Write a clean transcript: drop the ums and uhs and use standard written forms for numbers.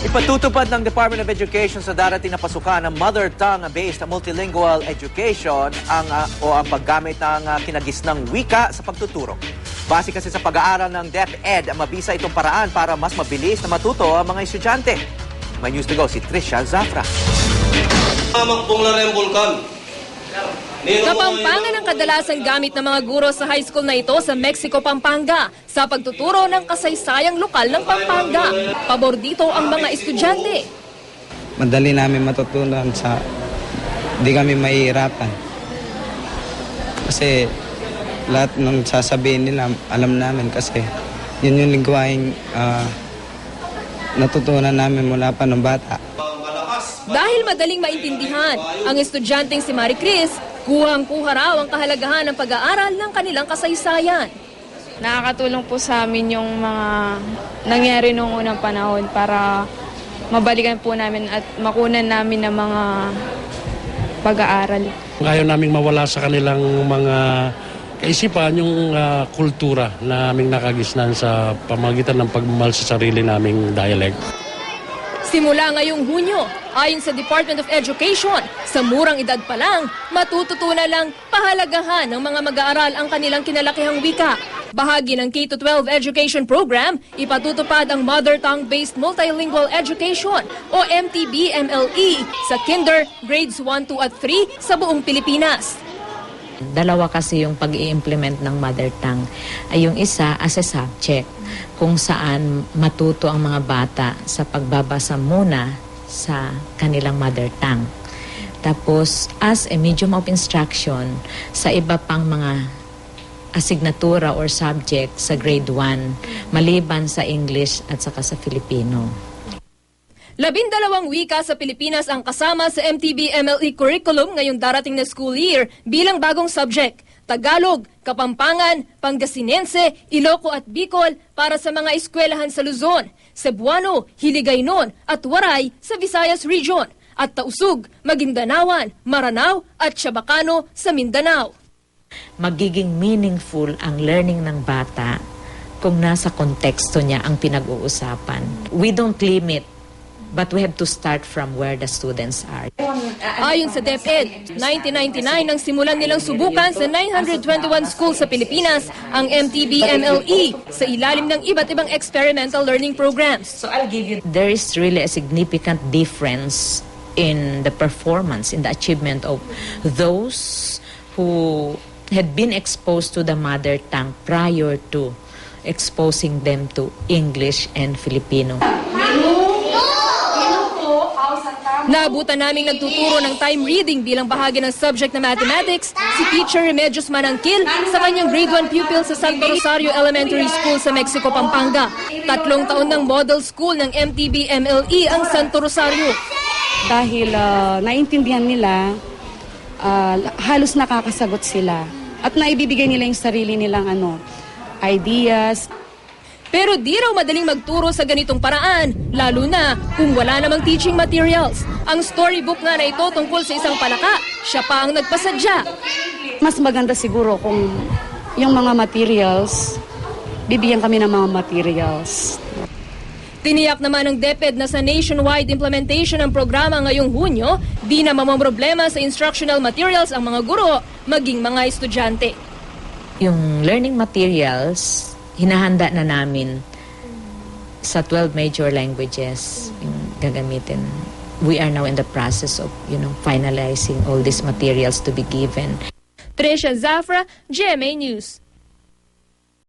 Ipatutupad ng Department of Education sa darating na pasukan ng mother tongue-based multilingual education ang paggamit ng kinagisnang wika sa pagtuturo. Base kasi sa pag-aaral ng DepEd, mabisa itong paraan para mas mabilis na matuto ang mga estudyante. May news to go si Trisha Zafra. Kapampangan ang kadalasang gamit ng mga guro sa high school na ito sa Mexico, Pampanga sa pagtuturo ng kasaysayang lokal ng Pampanga. Pabor dito ang mga estudyante. Madali namin matutunan di kami mahihirapan. Kasi lahat ng sasabihin nila alam namin kasi yun yung lingwaheng natutunan namin mula pa ng bata. Dahil madaling maintindihan, ang estudyanteng si Marie Chris, kuhang-kuha raw ang kahalagahan ng pag-aaral ng kanilang kasaysayan. Nakakatulong po sa amin yung mga nangyari noong unang panahon para mabalikan po namin at makunan namin ng mga pag-aaral. Ayaw naming mawala sa kanilang mga kaisipan yung kultura na aming nakagisnan sa pamagitan ng pagmamahal sa sarili naming dialect. Simula ngayong Hunyo, ayon sa Department of Education, sa murang edad pa lang, matututunan lang pahalagahan ng mga mag-aaral ang kanilang kinalakihang wika. Bahagi ng K-12 education program, ipatutupad ang Mother Tongue-based Multilingual Education o MTB-MLE sa kinder, grades 1, 2 at 3 sa buong Pilipinas. Dalawa kasi yung pag-i-implement ng mother tongue. Ay yung isa as a subject, kung saan matuto ang mga bata sa pagbabasa muna sa kanilang mother tongue. Tapos as a medium of instruction sa iba pang mga asignatura or subject sa grade 1, maliban sa English at saka sa Filipino. 12 wika sa Pilipinas ang kasama sa MTB-MLE curriculum ngayong darating na school year bilang bagong subject. Tagalog, Kapampangan, Pangasinense, Iloco at Bicol para sa mga eskwelahan sa Luzon, Cebuano, Hiligaynon at Waray sa Visayas Region, at Tausug, Maguindanaoan, Maranao at Chabacano sa Mindanao. Magiging meaningful ang learning ng bata kung nasa konteksto niya ang pinag-uusapan. We don't limit, but we have to start from where the students are. Ayon sa DepEd, 1999 nang simulan nilang subukan sa 921 schools sa Pilipinas ang MTB-MLE sa ilalim ng iba't ibang experimental learning programs. So I'll give you... There is really a significant difference in the performance, in the achievement of those who had been exposed to the mother tongue prior to exposing them to English and Filipino. Naabutan naming nagtuturo ng time reading bilang bahagi ng subject na mathematics si Teacher Remedios Manangkil sa kanyang grade 1 pupil sa Santo Rosario Elementary School sa Mexico, Pampanga. 3 taon ng model school ng MTB-MLE ang Santo Rosario. Dahil naintindihan nila, halos nakakasagot sila at naibibigay nila yung sarili nilang ideas. Pero di raw madaling magturo sa ganitong paraan, lalo na kung wala namang teaching materials. Ang storybook nga na ito tungkol sa isang palaka, siya pa ang nagpasadya. Mas maganda siguro kung yung mga materials, bibigyan kami ng mga materials. Tiniyak naman ng DepEd na sa nationwide implementation ng programa ngayong Hunyo, di na mamamroblema sa instructional materials ang mga guro, maging mga estudyante. Yung learning materials, hinahanda na namin sa 12 major languages yung gagamitin. We are now in the process of, finalizing all these materials to be given. Trisha Zafra, GMA News.